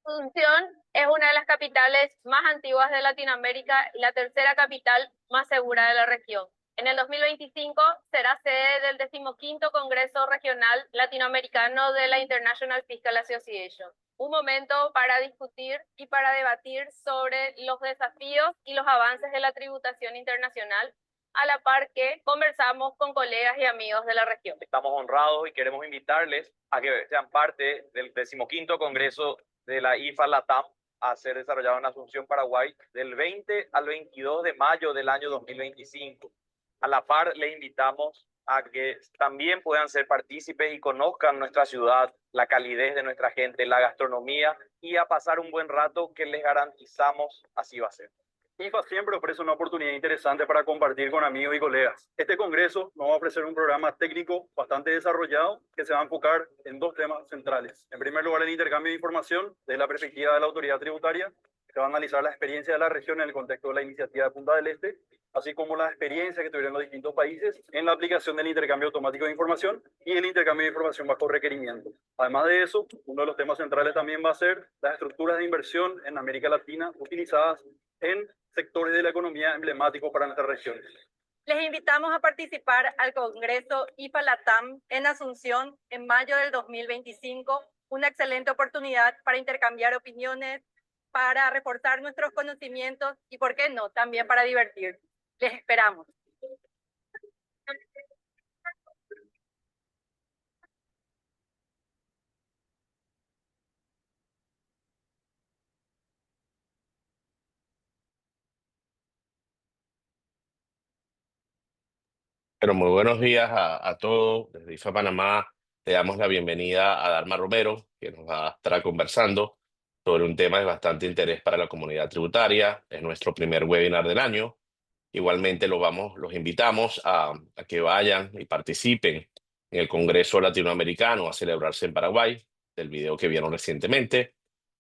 Asunción es una de las capitales más antiguas de Latinoamérica y la tercera capital más segura de la región. En el 2025 será sede del 15º Congreso Regional Latinoamericano de la International Fiscal Association. Un momento para discutir y para debatir sobre los desafíos y los avances de la tributación internacional, a la par que conversamos con colegas y amigos de la región. Estamos honrados y queremos invitarles a que sean parte del 15º Congreso de la IFA LATAM a ser desarrollado en Asunción, Paraguay, del 20 al 22 de mayo del año 2025. A la par, les invitamos a que también puedan ser partícipes y conozcan nuestra ciudad, la calidez de nuestra gente, la gastronomía y a pasar un buen rato que les garantizamos así va a ser. IFA siempre ofrece una oportunidad interesante para compartir con amigos y colegas. Este congreso nos va a ofrecer un programa técnico bastante desarrollado que se va a enfocar en dos temas centrales. En primer lugar, el intercambio de información desde la perspectiva de la autoridad tributaria. Se va a analizar la experiencia de la región en el contexto de la iniciativa de Punta del Este, así como la experiencia que tuvieron los distintos países en la aplicación del intercambio automático de información y el intercambio de información bajo requerimiento. Además de eso, uno de los temas centrales también va a ser las estructuras de inversión en América Latina utilizadas en sectores de la economía emblemáticos para nuestra región. Les invitamos a participar al Congreso IFA LATAM en Asunción en mayo del 2025, una excelente oportunidad para intercambiar opiniones, para reforzar nuestros conocimientos y, ¿por qué no?, también para divertir. Les esperamos. Pero muy buenos días a todos. Desde IFA Panamá le damos la bienvenida a Dharma Romero, que nos va a estar conversando sobre un tema de bastante interés para la comunidad tributaria. Es nuestro primer webinar del año. Igualmente los invitamos a que vayan y participen en el Congreso Latinoamericano a celebrarse en Paraguay, del video que vieron recientemente.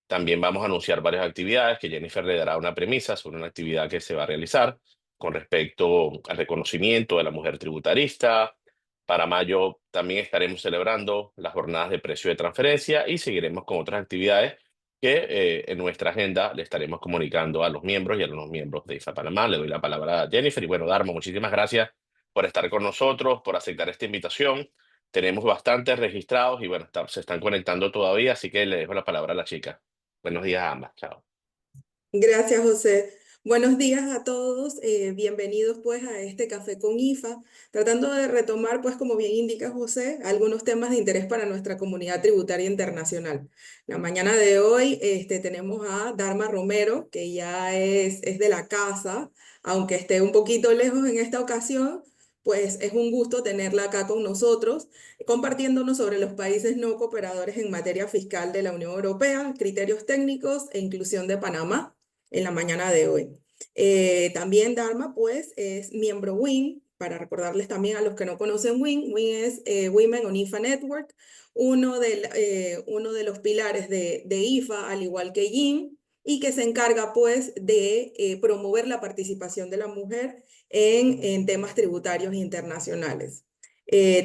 También vamos a anunciar varias actividades que Jennifer le dará una premisa sobre una actividad que se va a realizar con respecto al reconocimiento de la mujer tributarista. Para mayo también estaremos celebrando las jornadas de precio de transferencia y seguiremos con otras actividades que en nuestra agenda le estaremos comunicando a los miembros y a los miembros de IFA Panamá. Le doy la palabra a Jennifer. Y bueno, Dharma, muchísimas gracias por estar con nosotros, por aceptar esta invitación. Tenemos bastantes registrados y bueno, se están conectando todavía, así que le dejo la palabra a la chica. Buenos días a ambas. Chao. Gracias, José. Buenos días a todos. Bienvenidos pues a este Café con IFA, tratando de retomar pues como bien indica José, algunos temas de interés para nuestra comunidad tributaria internacional. La mañana de hoy tenemos a Dharma Romero, que ya es de la casa, aunque esté un poquito lejos en esta ocasión, pues es un gusto tenerla acá con nosotros, compartiéndonos sobre los países no cooperadores en materia fiscal de la Unión Europea, criterios técnicos e inclusión de Panamá en la mañana de hoy. También Dharma, pues, es miembro WIN, para recordarles también a los que no conocen WIN. WIN es Women on IFA Network, uno de los pilares de IFA, al igual que YIN, y que se encarga, pues, de promover la participación de la mujer en temas tributarios internacionales.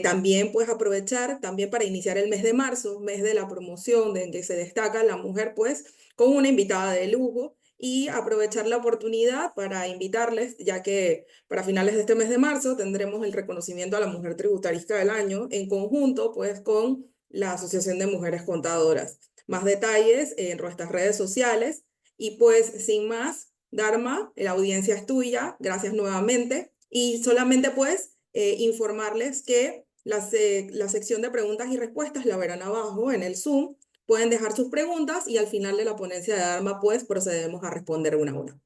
También, pues, aprovechar también para iniciar el mes de marzo, mes de la promoción, en que se destaca la mujer, pues, con una invitada de lujo, y aprovechar la oportunidad para invitarles, ya que para finales de este mes de marzo tendremos el reconocimiento a la mujer tributarista del año en conjunto pues con la Asociación de Mujeres Contadoras. Más detalles en nuestras redes sociales y pues sin más, Dharma, la audiencia es tuya, gracias nuevamente y solamente pues informarles que la sección de preguntas y respuestas la verán abajo en el Zoom. Pueden dejar sus preguntas y al final de la ponencia de Dharma, pues procedemos a responder una a una.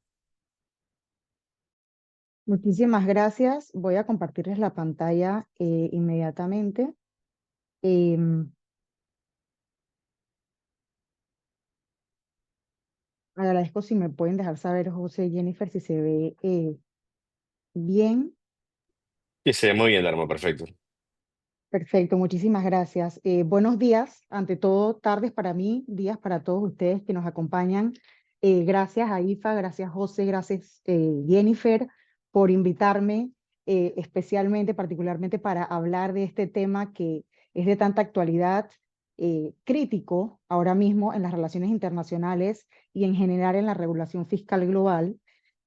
Muchísimas gracias. Voy a compartirles la pantalla inmediatamente. Agradezco si me pueden dejar saber, José y Jennifer, si se ve bien. Sí, se ve muy bien, Dharma, perfecto. Perfecto, muchísimas gracias. Buenos días, ante todo, tardes para mí, días para todos ustedes que nos acompañan. Gracias a IFA, gracias José, gracias Jennifer por invitarme, especialmente, particularmente para hablar de este tema que es de tanta actualidad crítico ahora mismo en las relaciones internacionales y en general en la regulación fiscal global,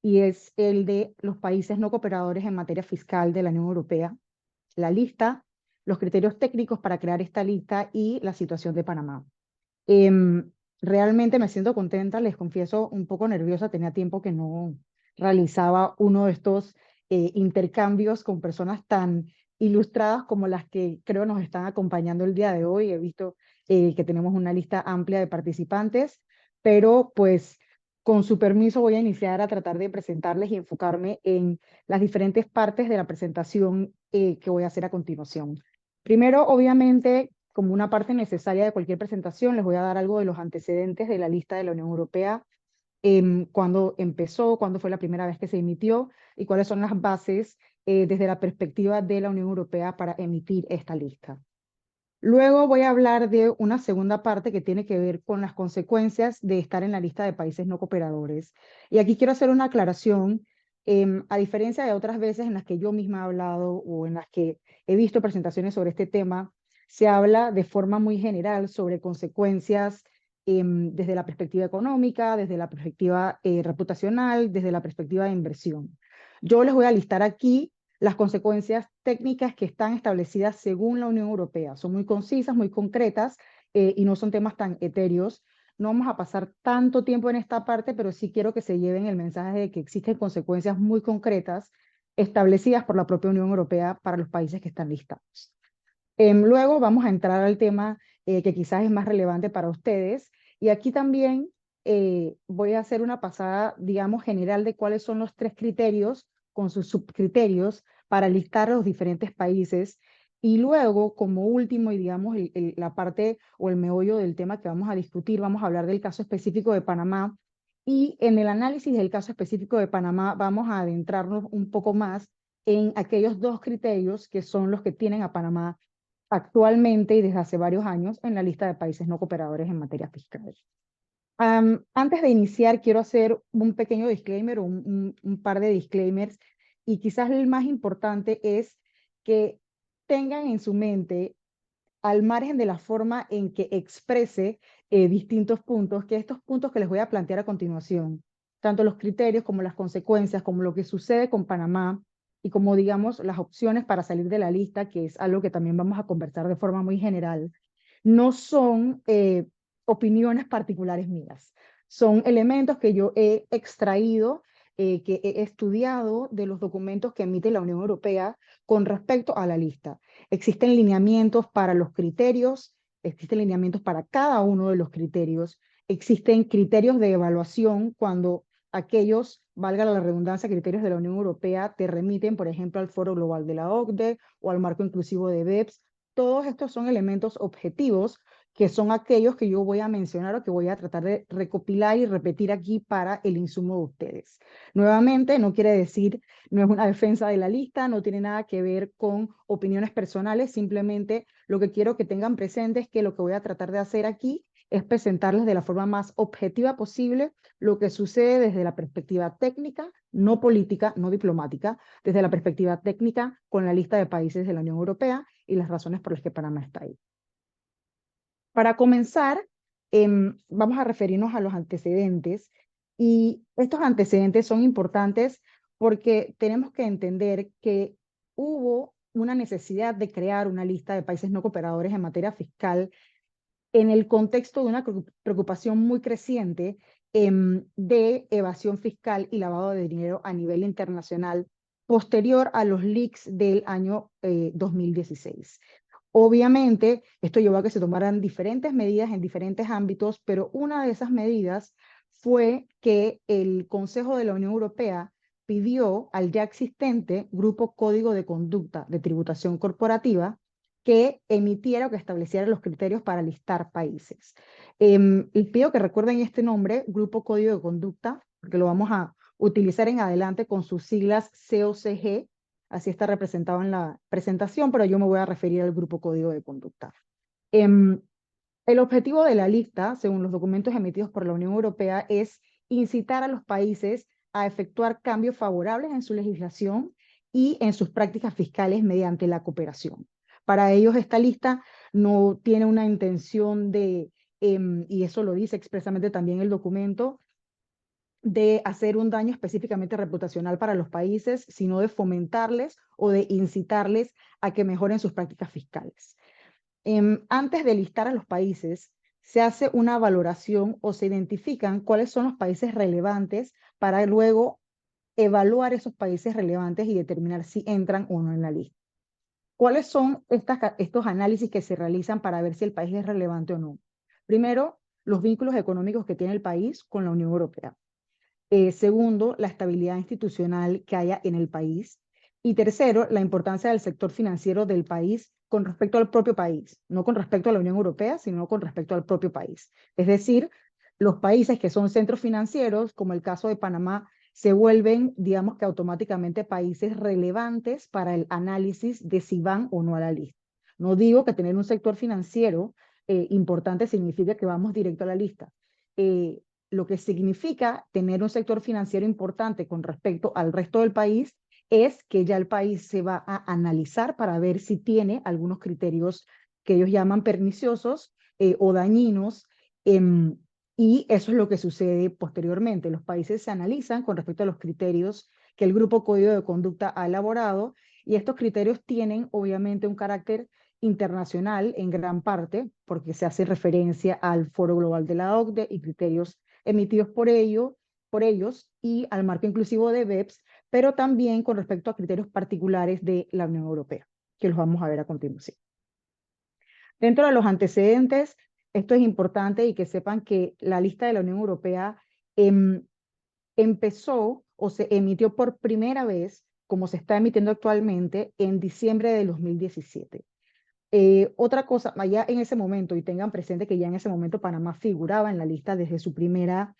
y es el de los países no cooperadores en materia fiscal de la Unión Europea, la lista, los criterios técnicos para crear esta lista y la situación de Panamá. Realmente me siento contenta, les confieso, un poco nerviosa, tenía tiempo que no realizaba uno de estos intercambios con personas tan ilustradas como las que creo nos están acompañando el día de hoy. He visto que tenemos una lista amplia de participantes, pero pues con su permiso voy a iniciar a tratar de presentarles y enfocarme en las diferentes partes de la presentación que voy a hacer a continuación. Primero, obviamente, como una parte necesaria de cualquier presentación, les voy a dar algo de los antecedentes de la lista de la Unión Europea, cuándo empezó, cuándo fue la primera vez que se emitió y cuáles son las bases desde la perspectiva de la Unión Europea para emitir esta lista. Luego voy a hablar de una segunda parte que tiene que ver con las consecuencias de estar en la lista de países no cooperadores. Y aquí quiero hacer una aclaración. A diferencia de otras veces en las que yo misma he hablado o en las que he visto presentaciones sobre este tema, se habla de forma muy general sobre consecuencias desde la perspectiva económica, desde la perspectiva reputacional, desde la perspectiva de inversión. Yo les voy a listar aquí las consecuencias técnicas que están establecidas según la Unión Europea. Son muy concisas, muy concretas y no son temas tan etéreos. No vamos a pasar tanto tiempo en esta parte, pero sí quiero que se lleven el mensaje de que existen consecuencias muy concretas establecidas por la propia Unión Europea para los países que están listados. Luego vamos a entrar al tema que quizás es más relevante para ustedes. Y aquí también voy a hacer una pasada, digamos, general de cuáles son los 3 criterios con sus subcriterios para listar a los diferentes países. Y luego, como último, y digamos, la parte o el meollo del tema que vamos a discutir, vamos a hablar del caso específico de Panamá. Y en el análisis del caso específico de Panamá vamos a adentrarnos un poco más en aquellos 2 criterios que son los que tienen a Panamá actualmente y desde hace varios años en la lista de países no cooperadores en materia fiscal. Antes de iniciar, quiero hacer un pequeño disclaimer o un par de disclaimers, y quizás el más importante es que tengan en su mente, al margen de la forma en que exprese distintos puntos, que estos puntos que les voy a plantear a continuación, tanto los criterios como las consecuencias, como lo que sucede con Panamá, y como digamos las opciones para salir de la lista, que es algo que también vamos a conversar de forma muy general, no son opiniones particulares mías. Son elementos que yo he extraído, que he estudiado de los documentos que emite la Unión Europea con respecto a la lista. Existen lineamientos para los criterios, existen lineamientos para cada uno de los criterios, existen criterios de evaluación cuando aquellos, valga la redundancia, criterios de la Unión Europea te remiten, por ejemplo, al Foro Global de la OCDE o al Marco Inclusivo de BEPS. Todos estos son elementos objetivos que son aquellos que yo voy a mencionar o que voy a tratar de recopilar y repetir aquí para el insumo de ustedes. Nuevamente, no quiere decir, no es una defensa de la lista, no tiene nada que ver con opiniones personales, simplemente lo que quiero que tengan presente es que lo que voy a tratar de hacer aquí es presentarles de la forma más objetiva posible lo que sucede desde la perspectiva técnica, no política, no diplomática, desde la perspectiva técnica con la lista de países de la Unión Europea y las razones por las que Panamá está ahí. Para comenzar, vamos a referirnos a los antecedentes, y estos antecedentes son importantes porque tenemos que entender que hubo una necesidad de crear una lista de países no cooperadores en materia fiscal en el contexto de una preocupación muy creciente de evasión fiscal y lavado de dinero a nivel internacional posterior a los leaks del año 2016. Obviamente, esto llevó a que se tomaran diferentes medidas en diferentes ámbitos, pero una de esas medidas fue que el Consejo de la Unión Europea pidió al ya existente Grupo Código de Conducta de Tributación Corporativa que emitiera o que estableciera los criterios para listar países. Y pido que recuerden este nombre, Grupo Código de Conducta, porque lo vamos a utilizar en adelante con sus siglas COCG, así está representado en la presentación, pero yo me voy a referir al Grupo Código de Conducta. El objetivo de la lista, según los documentos emitidos por la Unión Europea, es incitar a los países a efectuar cambios favorables en su legislación y en sus prácticas fiscales mediante la cooperación. Para ellos esta lista no tiene una intención de, y eso lo dice expresamente también el documento, de hacer un daño específicamente reputacional para los países, sino de fomentarles o de incitarles a que mejoren sus prácticas fiscales. Antes de listar a los países, se hace una valoración o se identifican cuáles son los países relevantes para luego evaluar esos países relevantes y determinar si entran o no en la lista. ¿Cuáles son estos análisis que se realizan para ver si el país es relevante o no? Primero, los vínculos económicos que tiene el país con la Unión Europea. Segundo, la estabilidad institucional que haya en el país. Y tercero, la importancia del sector financiero del país con respecto al propio país, no con respecto a la Unión Europea, sino con respecto al propio país. Es decir, los países que son centros financieros, como el caso de Panamá, se vuelven, digamos que automáticamente países relevantes para el análisis de si van o no a la lista. No digo que tener un sector financiero importante significa que vamos directo a la lista. Lo que significa tener un sector financiero importante con respecto al resto del país es que ya el país se va a analizar para ver si tiene algunos criterios que ellos llaman perniciosos o dañinos, y eso es lo que sucede posteriormente. Los países se analizan con respecto a los criterios que el Grupo Código de Conducta ha elaborado, y estos criterios tienen obviamente un carácter internacional en gran parte, porque se hace referencia al Foro Global de la OCDE y criterios emitidos por ellos y al marco inclusivo de BEPS, pero también con respecto a criterios particulares de la Unión Europea, que los vamos a ver a continuación. Dentro de los antecedentes, esto es importante y que sepan que la lista de la Unión Europea empezó o se emitió por primera vez, como se está emitiendo actualmente, en diciembre de 2017. Otra cosa, allá en ese momento, y tengan presente que ya en ese momento Panamá figuraba en la lista desde su primera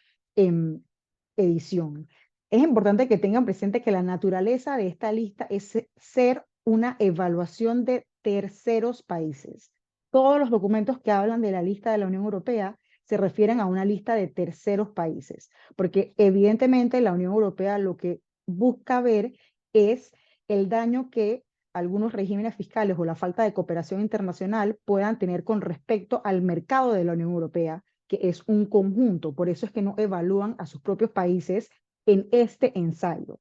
edición. Es importante que tengan presente que la naturaleza de esta lista es ser una evaluación de terceros países. Todos los documentos que hablan de la lista de la Unión Europea se refieren a una lista de terceros países, porque evidentemente la Unión Europea lo que busca ver es el daño que algunos regímenes fiscales o la falta de cooperación internacional puedan tener con respecto al mercado de la Unión Europea, que es un conjunto. Por eso es que no evalúan a sus propios países en este ensayo.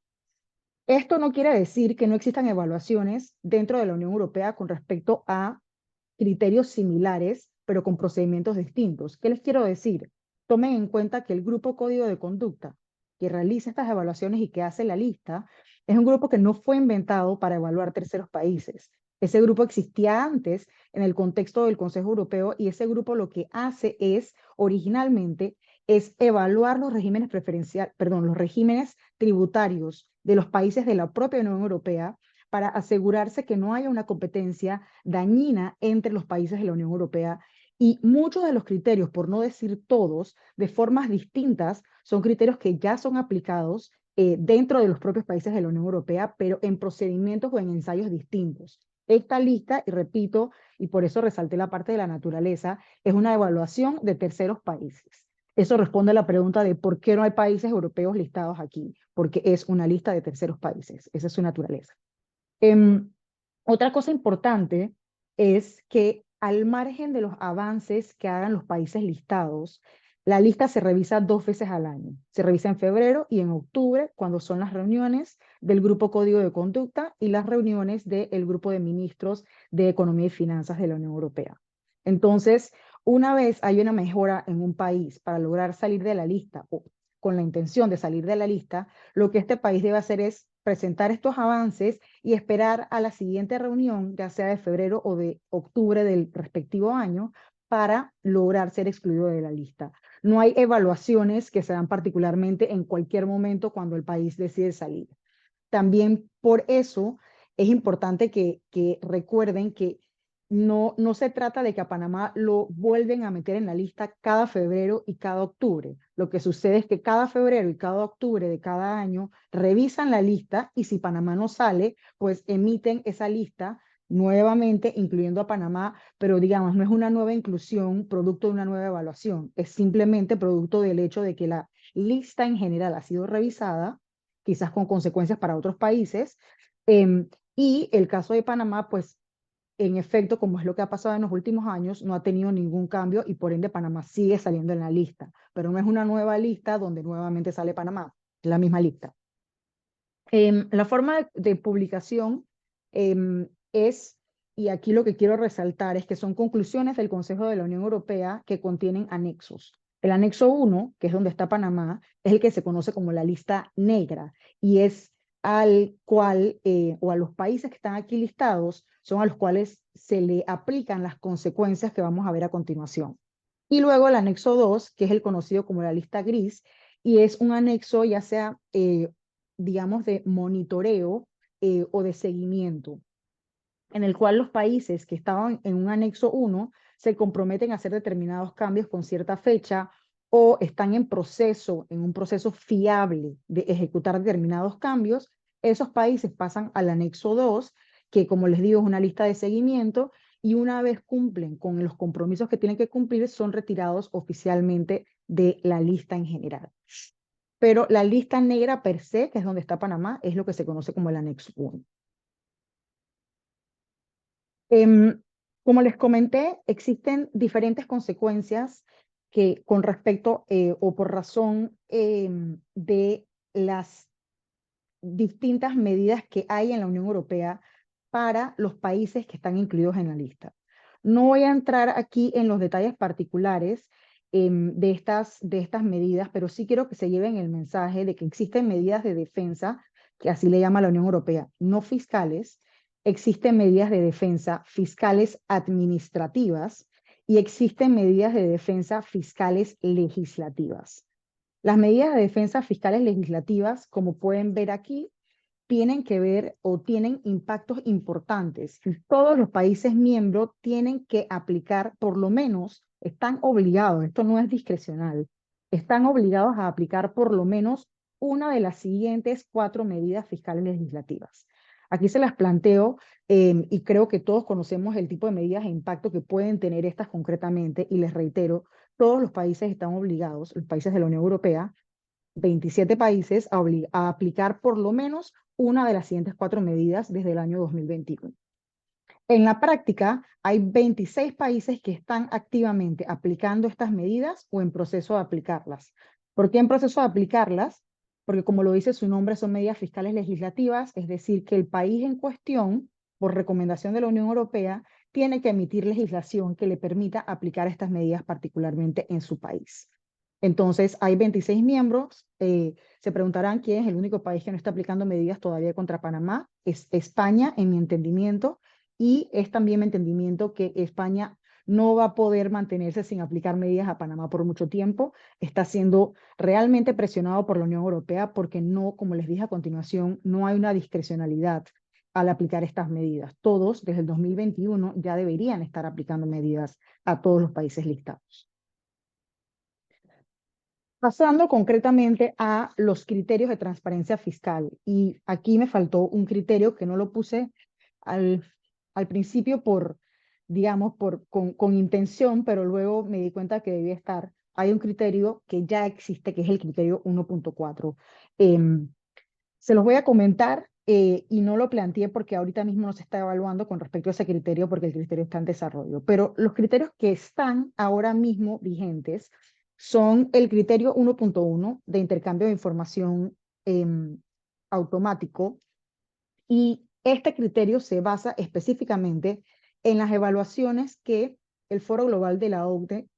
Esto no quiere decir que no existan evaluaciones dentro de la Unión Europea con respecto a criterios similares, pero con procedimientos distintos. ¿Qué les quiero decir? Tomen en cuenta que el Grupo Código de Conducta, que realiza estas evaluaciones y que hace la lista, es un grupo que no fue inventado para evaluar terceros países. Ese grupo existía antes en el contexto del Consejo Europeo, y ese grupo lo que hace es, originalmente, es evaluar los regímenes los regímenes tributarios de los países de la propia Unión Europea para asegurarse que no haya una competencia dañina entre los países de la Unión Europea. Y muchos de los criterios, por no decir todos, de formas distintas, son criterios que ya son aplicados dentro de los propios países de la Unión Europea, pero en procedimientos o en ensayos distintos. Esta lista, y repito, y por eso resalté la parte de la naturaleza, es una evaluación de terceros países. Eso responde a la pregunta de por qué no hay países europeos listados aquí, porque es una lista de terceros países. Esa es su naturaleza. Otra cosa importante es que al margen de los avances que hagan los países listados, la lista se revisa 2 veces al año. Se revisa en febrero y en octubre, cuando son las reuniones del Grupo Código de Conducta y las reuniones del Grupo de Ministros de Economía y Finanzas de la Unión Europea. Entonces, una vez hay una mejora en un país para lograr salir de la lista o con la intención de salir de la lista, lo que este país debe hacer es presentar estos avances y esperar a la siguiente reunión, ya sea de febrero o de octubre del respectivo año, para lograr ser excluido de la lista. No hay evaluaciones que se dan particularmente en cualquier momento cuando el país decide salir. También por eso es importante que recuerden que no se trata de que a Panamá lo vuelven a meter en la lista cada febrero y cada octubre. Lo que sucede es que cada febrero y cada octubre de cada año revisan la lista, y si Panamá no sale, pues emiten esa lista nuevamente, incluyendo a Panamá, pero digamos, no es una nueva inclusión producto de una nueva evaluación, es simplemente producto del hecho de que la lista en general ha sido revisada, quizás con consecuencias para otros países, y el caso de Panamá, pues, en efecto, como es lo que ha pasado en los últimos años, no ha tenido ningún cambio y por ende Panamá sigue saliendo en la lista, pero no es una nueva lista donde nuevamente sale Panamá, es la misma lista. La forma de publicación es, y aquí lo que quiero resaltar es que son conclusiones del Consejo de la Unión Europea que contienen anexos. El anexo 1, que es donde está Panamá, es el que se conoce como la lista negra y es al cual, o a los países que están aquí listados, son a los cuales se le aplican las consecuencias que vamos a ver a continuación. Y luego el anexo 2, que es el conocido como la lista gris, y es un anexo ya sea digamos, de monitoreo o de seguimiento, en el cual los países que estaban en un anexo 1 se comprometen a hacer determinados cambios con cierta fecha o están en un proceso fiable de ejecutar determinados cambios. Esos países pasan al anexo 2, que como les digo es una lista de seguimiento, y una vez cumplen con los compromisos que tienen que cumplir, son retirados oficialmente de la lista en general. Pero la lista negra per se, que es donde está Panamá, es lo que se conoce como el anexo 1. Como les comenté, existen diferentes consecuencias que con respecto o por razón de las distintas medidas que hay en la Unión Europea para los países que están incluidos en la lista. No voy a entrar aquí en los detalles particulares de estas medidas, pero sí quiero que se lleven el mensaje de que existen medidas de defensa, que así le llama la Unión Europea, no fiscales, existen medidas de defensa fiscales administrativas y existen medidas de defensa fiscales legislativas. Las medidas de defensa fiscales legislativas, como pueden ver aquí, tienen que ver o tienen impactos importantes. Todos los países miembros tienen que aplicar, por lo menos, están obligados, esto no es discrecional, están obligados a aplicar por lo menos una de las siguientes 4 medidas fiscales legislativas. Aquí se las planteo y creo que todos conocemos el tipo de medidas e impacto que pueden tener estas concretamente, y les reitero, todos los países están obligados, los países de la Unión Europea, 27 países, a aplicar por lo menos una de las siguientes 4 medidas desde el año 2021. En la práctica, hay 26 países que están activamente aplicando estas medidas o en proceso de aplicarlas. ¿Por qué en proceso de aplicarlas? Porque como lo dice su nombre, son medidas fiscales legislativas, es decir, que el país en cuestión, por recomendación de la Unión Europea, tiene que emitir legislación que le permita aplicar estas medidas particularmente en su país. Entonces, hay 26 miembros. Se preguntarán quién es el único país que no está aplicando medidas todavía contra Panamá. Es España, en mi entendimiento, y es también mi entendimiento que España no va a poder mantenerse sin aplicar medidas a Panamá por mucho tiempo. Está siendo realmente presionado por la Unión Europea porque no, como les dije a continuación, no hay una discrecionalidad al aplicar estas medidas. Todos, desde el 2021, ya deberían estar aplicando medidas a todos los países listados. Pasando concretamente a los criterios de transparencia fiscal. Y aquí me faltó un criterio que no lo puse al principio digamos, con intención, pero luego me di cuenta que debía estar. Hay un criterio que ya existe, que es el criterio 1.4. Se los voy a comentar y no lo planteé porque ahorita mismo no se está evaluando con respecto a ese criterio porque el criterio está en desarrollo. Pero los criterios que están ahora mismo vigentes son el criterio 1.1 de intercambio de información automático, y este criterio se basa específicamente en las evaluaciones que el Foro Global de la OCDE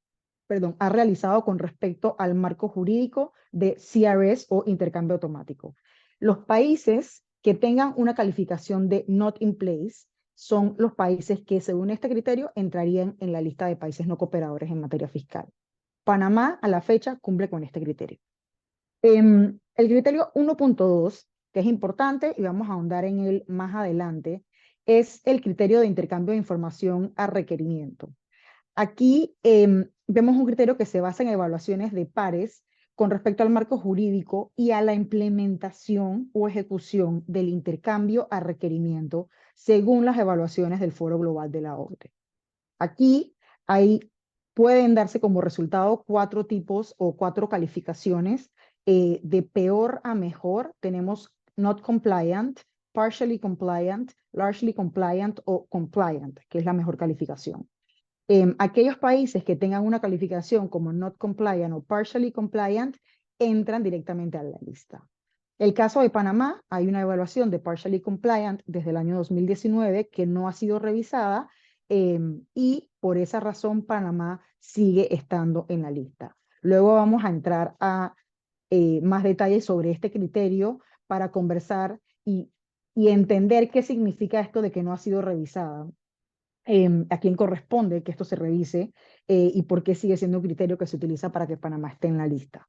ha realizado con respecto al marco jurídico de CRS o intercambio automático. Los países que tengan una calificación de not in place son los países que, según este criterio, entrarían en la lista de países no cooperadores en materia fiscal. Panamá, a la fecha, cumple con este criterio. El criterio 1.2, que es importante y vamos a ahondar en él más adelante, es el criterio de intercambio de información a requerimiento. Aquí vemos un criterio que se basa en evaluaciones de pares con respecto al marco jurídico y a la implementación o ejecución del intercambio a requerimiento según las evaluaciones del Foro Global de la OCDE. Aquí pueden darse como resultado 4 tipos o 4 calificaciones. De peor a mejor tenemos not compliant, partially compliant, largely compliant o compliant, que es la mejor calificación. Aquellos países que tengan una calificación como not compliant o partially compliant entran directamente a la lista. El caso de Panamá, hay una evaluación de partially compliant desde el año 2019 que no ha sido revisada y por esa razón Panamá sigue estando en la lista. Luego vamos a entrar a más detalles sobre este criterio para conversar y entender qué significa esto de que no ha sido revisada. A quién corresponde que esto se revise y por qué sigue siendo un criterio que se utiliza para que Panamá esté en la lista.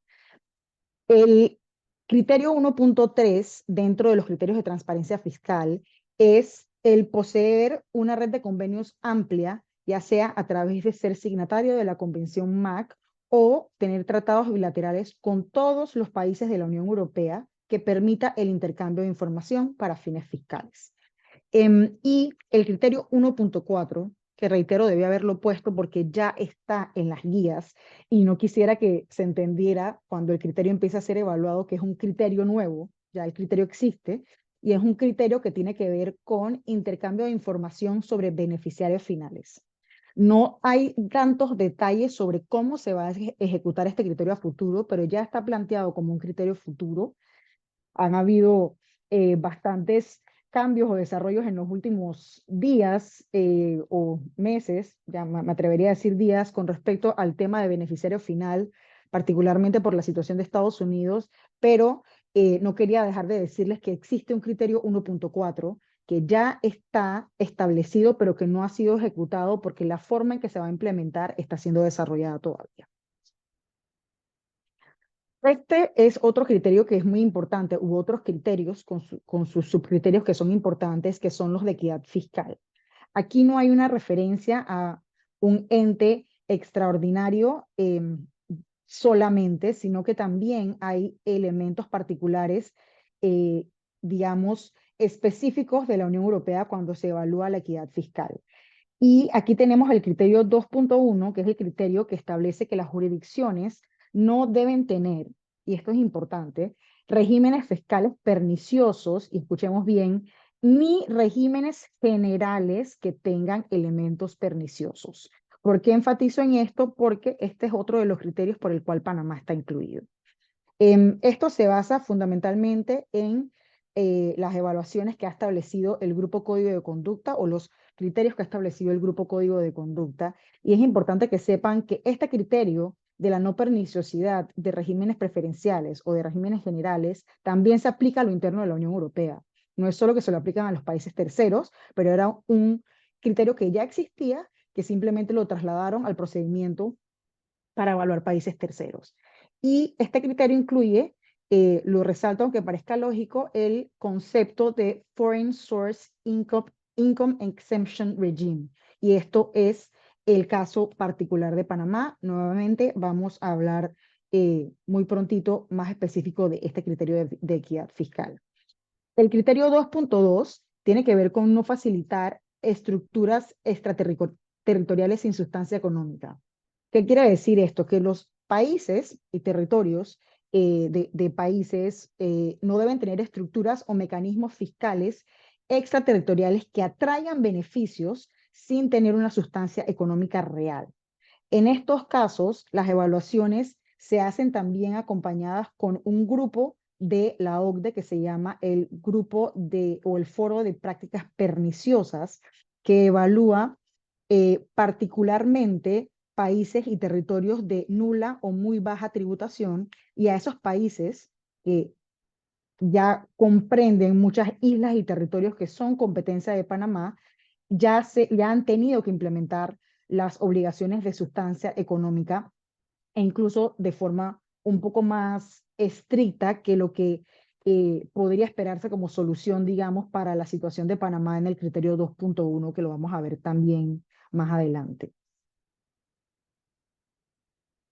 El criterio 1.3 dentro de los criterios de transparencia fiscal es el poseer una red de convenios amplia, ya sea a través de ser signatario de la Convención MAC o tener tratados bilaterales con todos los países de la Unión Europea que permita el intercambio de información para fines fiscales. Y el criterio 1.4, que reitero, debí haberlo puesto porque ya está en las guías y no quisiera que se entendiera cuando el criterio empieza a ser evaluado que es un criterio nuevo, ya el criterio existe, y es un criterio que tiene que ver con intercambio de información sobre beneficiarios finales. No hay tantos detalles sobre cómo se va a ejecutar este criterio a futuro, pero ya está planteado como un criterio futuro. Han habido bastantes cambios o desarrollos en los últimos días o meses, ya me atrevería a decir días, con respecto al tema de beneficiario final, particularmente por la situación de Estados Unidos, pero no quería dejar de decirles que existe un criterio 1.4 que ya está establecido, pero que no ha sido ejecutado porque la forma en que se va a implementar está siendo desarrollada todavía. Este es otro criterio que es muy importante, u otros criterios con sus subcriterios que son importantes, que son los de equidad fiscal. Aquí no hay una referencia a un ente extraordinario solamente, sino que también hay elementos particulares, digamos, específicos de la Unión Europea cuando se evalúa la equidad fiscal. Y aquí tenemos el criterio 2.1, que es el criterio que establece que las jurisdicciones no deben tener, y esto es importante, regímenes fiscales perniciosos, y escuchemos bien, ni regímenes generales que tengan elementos perniciosos. ¿Por qué enfatizo en esto? Porque este es otro de los criterios por el cual Panamá está incluido. Esto se basa fundamentalmente en las evaluaciones que ha establecido el Grupo Código de Conducta o los criterios que ha establecido el Grupo Código de Conducta. Y es importante que sepan que este criterio de la no perniciosidad de regímenes preferenciales o de regímenes generales también se aplica a lo interno de la Unión Europea. No es solo que se lo aplican a los países terceros, pero era un criterio que ya existía, que simplemente lo trasladaron al procedimiento para evaluar países terceros. Y este criterio incluye, lo resalto aunque parezca lógico, el concepto de Foreign Source Income Exemption Regime. Y esto es el caso particular de Panamá. Nuevamente vamos a hablar muy prontito más específico de este criterio de equidad fiscal. El criterio 2.2 tiene que ver con no facilitar estructuras extraterritoriales sin sustancia económica. ¿Qué quiere decir esto? Que los países y territorios de países no deben tener estructuras o mecanismos fiscales extraterritoriales que atraigan beneficios sin tener una sustancia económica real. En estos casos, las evaluaciones se hacen también acompañadas con un grupo de la OCDE que se llama el grupo o el foro de prácticas perniciosas, que evalúa particularmente países y territorios de nula o muy baja tributación, y a esos países que ya comprenden muchas islas y territorios que son competencia de Panamá, ya han tenido que implementar las obligaciones de sustancia económica e incluso de forma un poco más estricta que lo que podría esperarse como solución, digamos, para la situación de Panamá en el criterio 2.1, que lo vamos a ver también más adelante.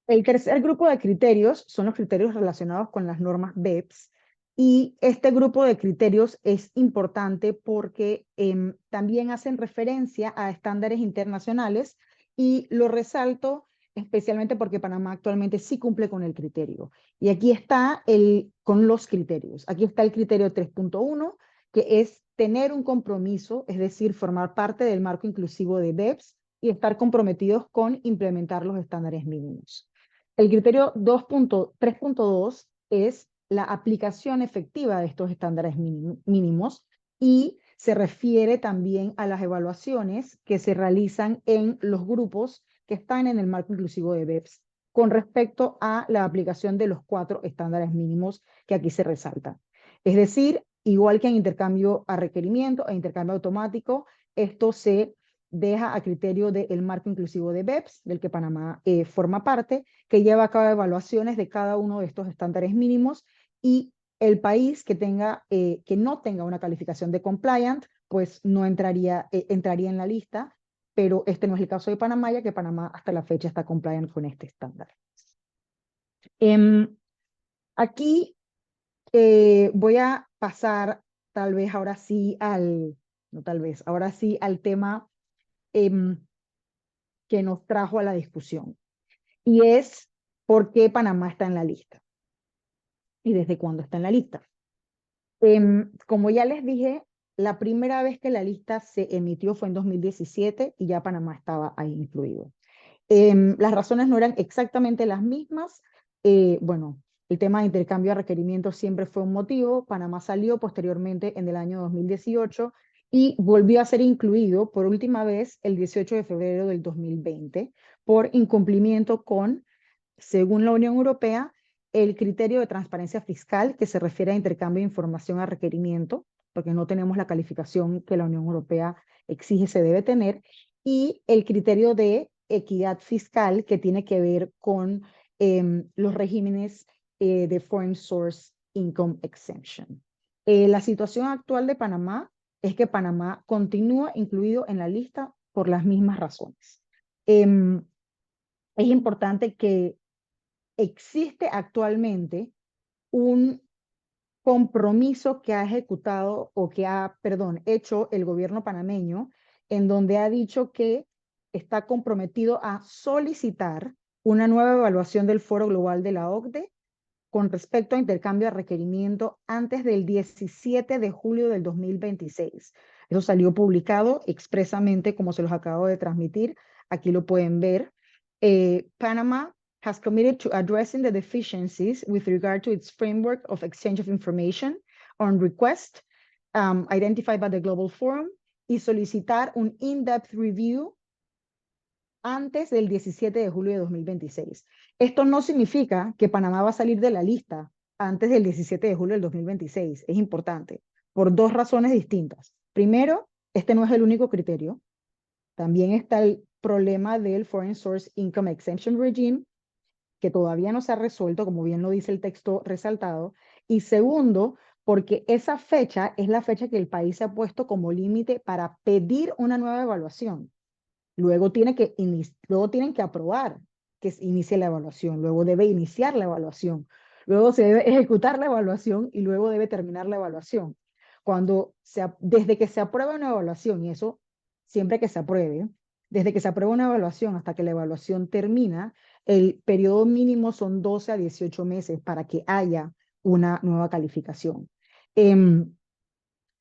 El tercer grupo de criterios son los criterios relacionados con las normas BEPS, y este grupo de criterios es importante porque también hacen referencia a estándares internacionales, y lo resalto especialmente porque Panamá actualmente sí cumple con el criterio. Y aquí está con los criterios. Aquí está el criterio 3.1, que es tener un compromiso, es decir, formar parte del marco inclusivo de BEPS y estar comprometidos con implementar los estándares mínimos. El criterio 3.2 es la aplicación efectiva de estos estándares mínimos y se refiere también a las evaluaciones que se realizan en los grupos que están en el marco inclusivo de BEPS con respecto a la aplicación de los 4 estándares mínimos que aquí se resaltan. Es decir, igual que en intercambio a requerimiento e intercambio automático, esto se deja a criterio del marco inclusivo de BEPS, del que Panamá forma parte, que lleva a cabo evaluaciones de cada uno de estos estándares mínimos, y el país que no tenga una calificación de compliant, pues no entraría en la lista, pero este no es el caso de Panamá, ya que Panamá hasta la fecha está compliant con este estándar. Aquí voy a pasar tal vez ahora sí ahora sí al tema que nos trajo a la discusión, y es por qué Panamá está en la lista y desde cuándo está en la lista. Como ya les dije, la primera vez que la lista se emitió fue en 2017 y ya Panamá estaba ahí incluido. Las razones no eran exactamente las mismas. Bueno, el tema de intercambio a requerimientos siempre fue un motivo. Panamá salió posteriormente en el año 2018 y volvió a ser incluido por última vez el 18 de febrero del 2020 por incumplimiento con, según la Unión Europea, el criterio de transparencia fiscal, que se refiere a intercambio de información a requerimiento, porque no tenemos la calificación que la Unión Europea exige se debe tener, y el criterio de equidad fiscal, que tiene que ver con los regímenes de Foreign Source Income Exemption. La situación actual de Panamá es que Panamá continúa incluido en la lista por las mismas razones. Es importante que existe actualmente un compromiso que ha ejecutado o que ha, hecho el gobierno panameño, en donde ha dicho que está comprometido a solicitar una nueva evaluación del Foro Global de la OCDE con respecto a intercambio de requerimiento antes del 17 de julio del 2026. Eso salió publicado expresamente, como se los acabo de transmitir. Aquí lo pueden ver. Panama has committed to addressing the deficiencies with regard to its framework of exchange of information on request identified by the Global Forum y solicitar un in-depth review antes del 17 de julio de 2026. Esto no significa que Panamá va a salir de la lista antes del 17 de julio del 2026. Es importante, por 2 razones distintas. Primero, este no es el único criterio. También está el problema del Foreign Source Income Exemption Regime, que todavía no se ha resuelto, como bien lo dice el texto resaltado. Y segundo, porque esa fecha es la fecha que el país se ha puesto como límite para pedir una nueva evaluación. Luego tienen que aprobar que se inicie la evaluación, luego debe iniciar la evaluación, luego se debe ejecutar la evaluación y luego debe terminar la evaluación. Desde que se aprueba una evaluación, y eso siempre que se apruebe, desde que se aprueba una evaluación hasta que la evaluación termina, el periodo mínimo son 12 a 18 meses para que haya una nueva calificación. Sin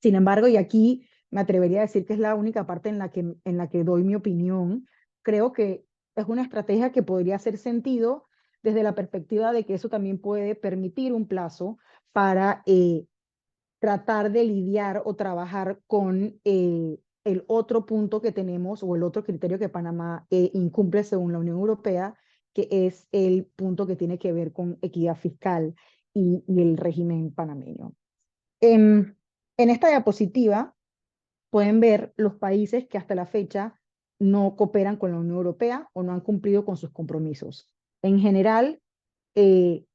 embargo, y aquí me atrevería a decir que es la única parte en la que doy mi opinión, creo que es una estrategia que podría hacer sentido desde la perspectiva de que eso también puede permitir un plazo para tratar de lidiar o trabajar con el otro punto que tenemos o el otro criterio que Panamá incumple según la Unión Europea, que es el punto que tiene que ver con equidad fiscal y el régimen panameño. En esta diapositiva pueden ver los países que hasta la fecha no cooperan con la Unión Europea o no han cumplido con sus compromisos. En general, si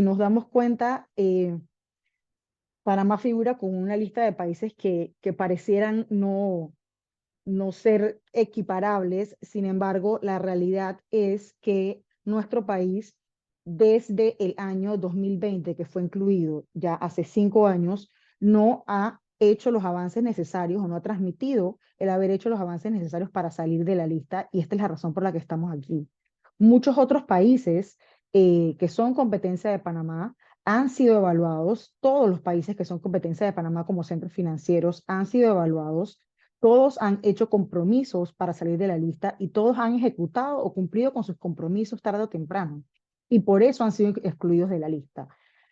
nos damos cuenta, Panamá figura con una lista de países que parecieran no ser equiparables. Sin embargo, la realidad es que nuestro país, desde el año 2020, que fue incluido ya hace 5 años, no ha hecho los avances necesarios o no ha transmitido el haber hecho los avances necesarios para salir de la lista, y esta es la razón por la que estamos aquí. Muchos otros países que son competencia de Panamá han sido evaluados, todos los países que son competencia de Panamá como centros financieros han sido evaluados, todos han hecho compromisos para salir de la lista y todos han ejecutado o cumplido con sus compromisos tarde o temprano. Y por eso han sido excluidos de la lista.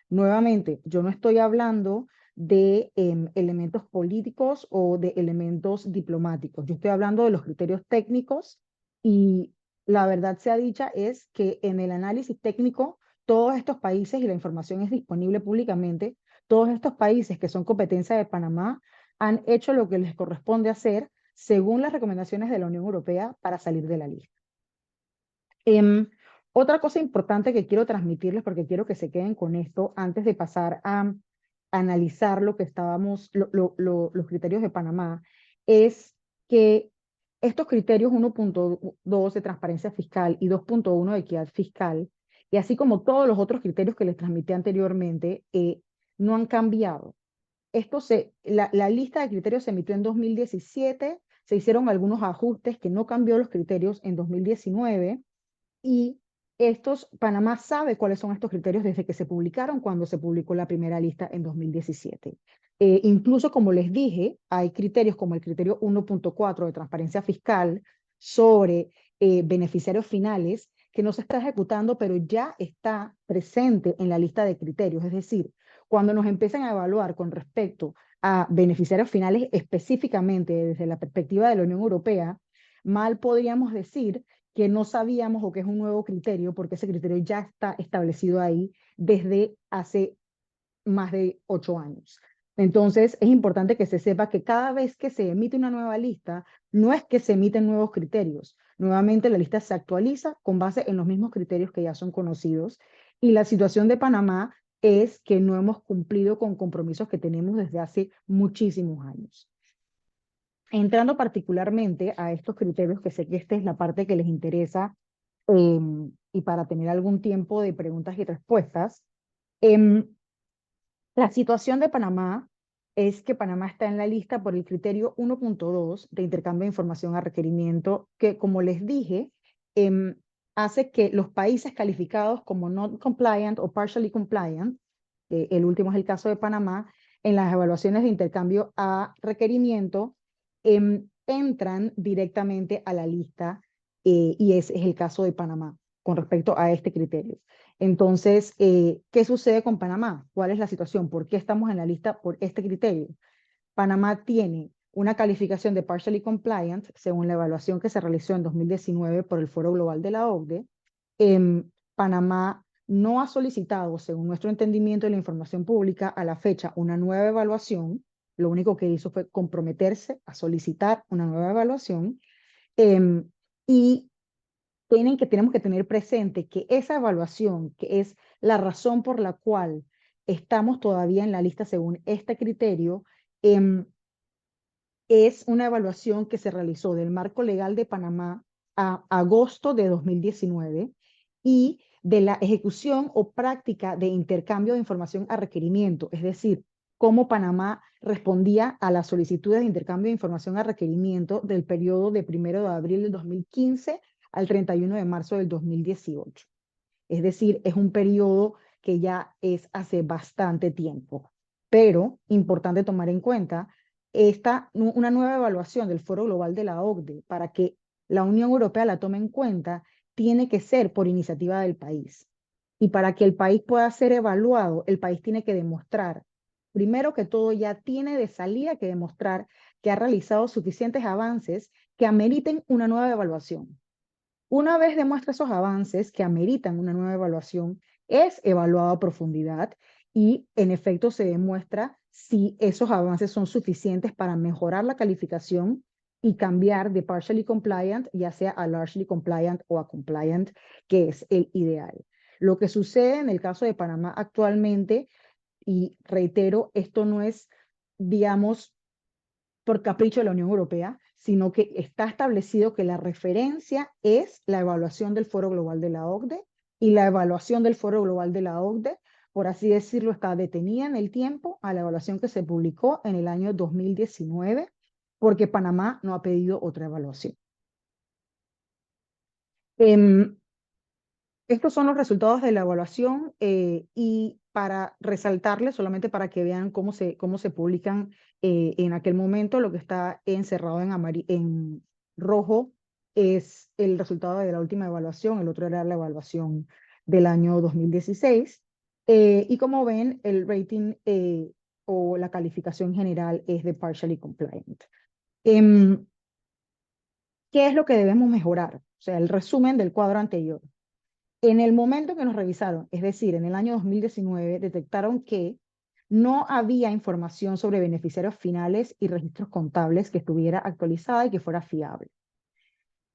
Nuevamente, yo no estoy hablando de elementos políticos o de elementos diplomáticos. Yo estoy hablando de los criterios técnicos y la verdad sea dicha es que en el análisis técnico, todos estos países, y la información es disponible públicamente, todos estos países que son competencia de Panamá han hecho lo que les corresponde hacer según las recomendaciones de la Unión Europea para salir de la lista. Otra cosa importante que quiero transmitirles, porque quiero que se queden con esto antes de pasar a analizar lo que estábamos, los criterios de Panamá, es que estos criterios 1.2 de transparencia fiscal y 2.1 de equidad fiscal, y así como todos los otros criterios que les transmití anteriormente, no han cambiado. La lista de criterios se emitió en 2017, se hicieron algunos ajustes que no cambió los criterios en 2019, y Panamá sabe cuáles son estos criterios desde que se publicaron cuando se publicó la primera lista en 2017. Incluso, como les dije, hay criterios como el criterio 1.4 de transparencia fiscal sobre beneficiarios finales que no se está ejecutando, pero ya está presente en la lista de criterios. Es decir, cuando nos empiezan a evaluar con respecto a beneficiarios finales específicamente desde la perspectiva de la Unión Europea, mal podríamos decir que no sabíamos o que es un nuevo criterio, porque ese criterio ya está establecido ahí desde hace más de 8 años. Entonces, es importante que se sepa que cada vez que se emite una nueva lista, no es que se emiten nuevos criterios. Nuevamente, la lista se actualiza con base en los mismos criterios que ya son conocidos. Y la situación de Panamá es que no hemos cumplido con compromisos que tenemos desde hace muchísimos años. Entrando particularmente a estos criterios, que sé que esta es la parte que les interesa, y para tener algún tiempo de preguntas y respuestas, la situación de Panamá es que Panamá está en la lista por el criterio 1.2 de intercambio de información a requerimiento, que, como les dije, hace que los países calificados como not compliant o partially compliant, el último es el caso de Panamá, en las evaluaciones de intercambio a requerimiento, entran directamente a la lista, y ese es el caso de Panamá con respecto a este criterio. Entonces, ¿qué sucede con Panamá? ¿Cuál es la situación? ¿Por qué estamos en la lista por este criterio? Panamá tiene una calificación de partially compliant según la evaluación que se realizó en 2019 por el Foro Global de la OCDE. Panamá no ha solicitado, según nuestro entendimiento de la información pública, a la fecha una nueva evaluación. Lo único que hizo fue comprometerse a solicitar una nueva evaluación. Y tenemos que tener presente que esa evaluación, que es la razón por la cual estamos todavía en la lista según este criterio, es una evaluación que se realizó del marco legal de Panamá a agosto de 2019 y de la ejecución o práctica de intercambio de información a requerimiento, es decir, cómo Panamá respondía a las solicitudes de intercambio de información a requerimiento del periodo de 1 de abril del 2015 al 31 de marzo del 2018. Es decir, es un periodo que ya es hace bastante tiempo. Pero, importante tomar en cuenta, una nueva evaluación del Foro Global de la OCDE para que la Unión Europea la tome en cuenta, tiene que ser por iniciativa del país. Y para que el país pueda ser evaluado, el país tiene que demostrar, primero que todo, ya tiene de salida que demostrar que ha realizado suficientes avances que ameriten una nueva evaluación. Una vez demuestra esos avances que ameritan una nueva evaluación, es evaluado a profundidad y en efecto se demuestra si esos avances son suficientes para mejorar la calificación y cambiar de partially compliant, ya sea a largely compliant o a compliant, que es el ideal. Lo que sucede en el caso de Panamá actualmente, y reitero, esto no es, digamos, por capricho de la Unión Europea, sino que está establecido que la referencia es la evaluación del Foro Global de la OCDE, y la evaluación del Foro Global de la OCDE, por así decirlo, está detenida en el tiempo a la evaluación que se publicó en el año 2019, porque Panamá no ha pedido otra evaluación. Estos son los resultados de la evaluación y para resaltarles, solamente para que vean cómo se publican en aquel momento, lo que está encerrado en rojo es el resultado de la última evaluación, el otro era la evaluación del año 2016. Y como ven, el rating o la calificación general es de partially compliant. ¿Qué es lo que debemos mejorar? O sea, el resumen del cuadro anterior. En el momento que nos revisaron, es decir, en el año 2019, detectaron que no había información sobre beneficiarios finales y registros contables que estuviera actualizada y que fuera fiable.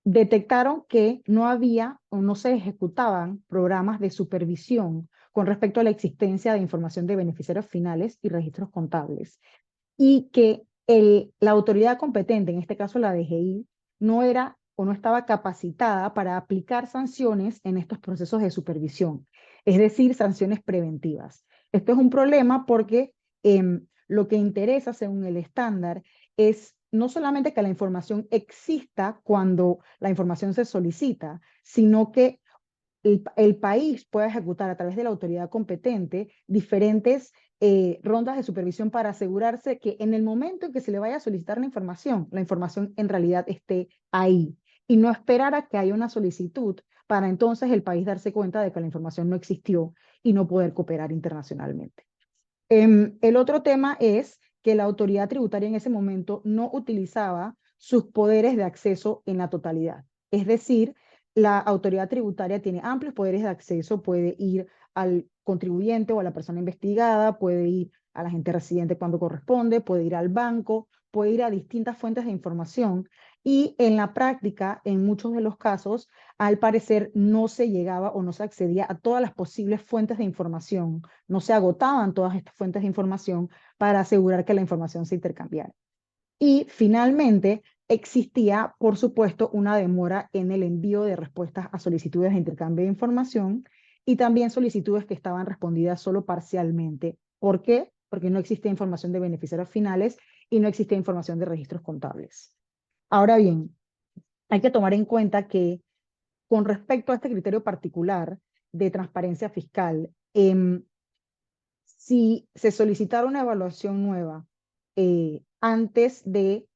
Detectaron que no había o no se ejecutaban programas de supervisión con respecto a la existencia de información de beneficiarios finales y registros contables y que la autoridad competente, en este caso la DGI, no era o no estaba capacitada para aplicar sanciones en estos procesos de supervisión, es decir, sanciones preventivas. Esto es un problema porque lo que interesa, según el estándar, es no solamente que la información exista cuando la información se solicita, sino que el país pueda ejecutar a través de la autoridad competente diferentes rondas de supervisión para asegurarse que en el momento en que se le vaya a solicitar la información en realidad esté ahí y no esperar a que haya una solicitud para entonces el país darse cuenta de que la información no existió y no poder cooperar internacionalmente. El otro tema es que la autoridad tributaria en ese momento no utilizaba sus poderes de acceso en la totalidad. Es decir, la autoridad tributaria tiene amplios poderes de acceso, puede ir al contribuyente o a la persona investigada, puede ir a la gente residente cuando corresponde, puede ir al banco, puede ir a distintas fuentes de información y en la práctica, en muchos de los casos, al parecer no se llegaba o no se accedía a todas las posibles fuentes de información, no se agotaban todas estas fuentes de información para asegurar que la información se intercambiara. Y finalmente, existía, por supuesto, una demora en el envío de respuestas a solicitudes de intercambio de información y también solicitudes que estaban respondidas solo parcialmente. ¿Por qué? Porque no existía información de beneficiarios finales y no existía información de registros contables. Ahora bien, hay que tomar en cuenta que con respecto a este criterio particular de transparencia fiscal, si se solicitara una evaluación nueva antes de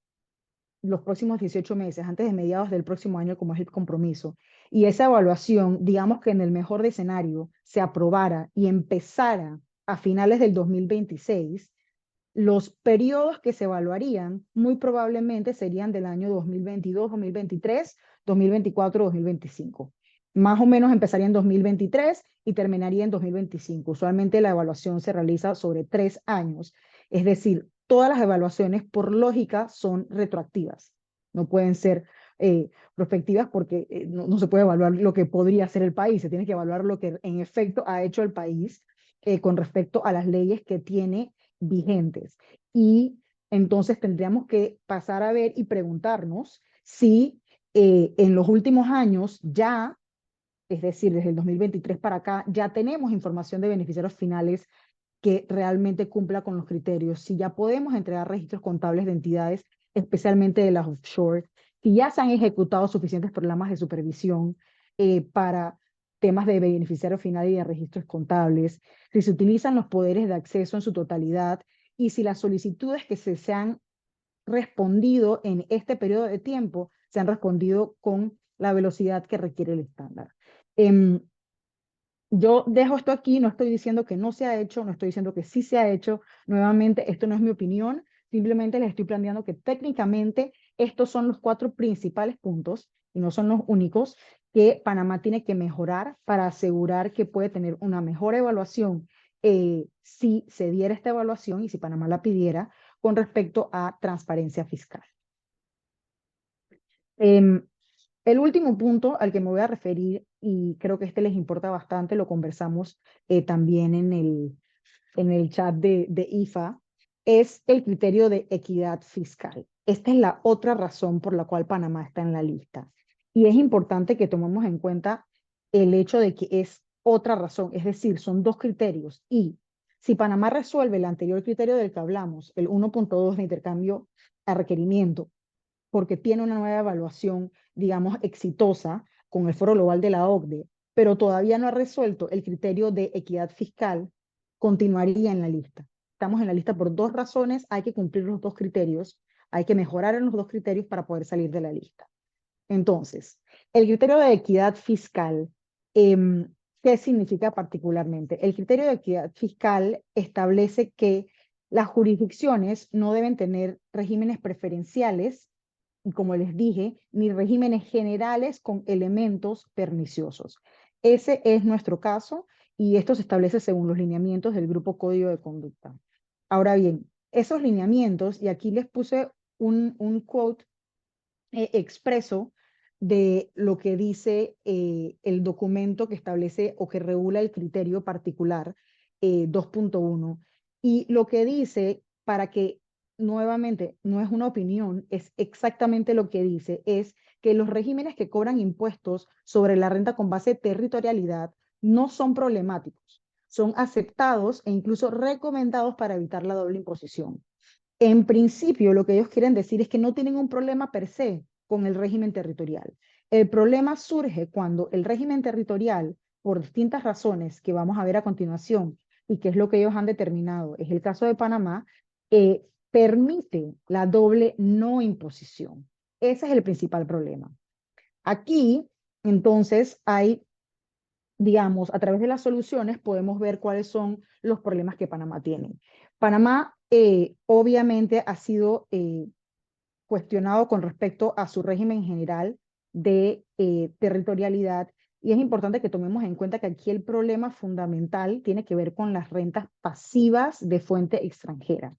los próximos 18 meses, antes de mediados del próximo año, como es el compromiso, y esa evaluación, digamos que en el mejor de escenario, se aprobara y empezara a finales del 2026, los periodos que se evaluarían muy probablemente serían del año 2022, 2023, 2024, 2025. Más o menos empezaría en 2023 y terminaría en 2025. Usualmente la evaluación se realiza sobre 3 años. Es decir, todas las evaluaciones por lógica son retroactivas. No pueden ser prospectivas porque no se puede evaluar lo que podría hacer el país. Se tiene que evaluar lo que en efecto ha hecho el país con respecto a las leyes que tiene vigentes. Y entonces tendríamos que pasar a ver y preguntarnos si en los últimos años ya, es decir, desde el 2023 para acá, ya tenemos información de beneficiarios finales que realmente cumpla con los criterios, si ya podemos entregar registros contables de entidades, especialmente de las offshore, si ya se han ejecutado suficientes programas de supervisión para temas de beneficiario final y de registros contables, si se utilizan los poderes de acceso en su totalidad y si las solicitudes que se han respondido en este periodo de tiempo se han respondido con la velocidad que requiere el estándar. Yo dejo esto aquí, no estoy diciendo que no se ha hecho, no estoy diciendo que sí se ha hecho. Nuevamente, esto no es mi opinión, simplemente les estoy planteando que técnicamente estos son los 4 principales puntos, y no son los únicos, que Panamá tiene que mejorar para asegurar que puede tener una mejor evaluación si se diera esta evaluación y si Panamá la pidiera con respecto a transparencia fiscal. El último punto al que me voy a referir, y creo que este les importa bastante, lo conversamos también en el chat de IFA, es el criterio de equidad fiscal. Esta es la otra razón por la cual Panamá está en la lista. Y es importante que tomemos en cuenta el hecho de que es otra razón, es decir, son 2 criterios. Y si Panamá resuelve el anterior criterio del que hablamos, el 1.2 de intercambio a requerimiento, porque tiene una nueva evaluación, digamos, exitosa con el Foro Global de la OCDE, pero todavía no ha resuelto el criterio de equidad fiscal, continuaría en la lista. Estamos en la lista por dos razones, hay que cumplir los dos criterios, hay que mejorar en los dos criterios para poder salir de la lista. Entonces, el criterio de equidad fiscal, ¿qué significa particularmente? El criterio de equidad fiscal establece que las jurisdicciones no deben tener regímenes preferenciales, y como les dije, ni regímenes generales con elementos perniciosos. Ese es nuestro caso y esto se establece según los lineamientos del Grupo Código de Conducta. Ahora bien, esos lineamientos, y aquí les puse un quote expreso de lo que dice el documento que establece o que regula el criterio particular 2.1. Y lo que dice, para que nuevamente no es una opinión, es exactamente lo que dice, es que los regímenes que cobran impuestos sobre la renta con base de territorialidad no son problemáticos, son aceptados e incluso recomendados para evitar la doble imposición. En principio, lo que ellos quieren decir es que no tienen un problema per se con el régimen territorial. El problema surge cuando el régimen territorial, por distintas razones que vamos a ver a continuación, y que es lo que ellos han determinado, es el caso de Panamá, permite la doble no imposición. Ese es el principal problema. Aquí, entonces, hay, digamos, a través de las soluciones podemos ver cuáles son los problemas que Panamá tiene. Panamá obviamente ha sido cuestionado con respecto a su régimen general de territorialidad y es importante que tomemos en cuenta que aquí el problema fundamental tiene que ver con las rentas pasivas de fuente extranjera.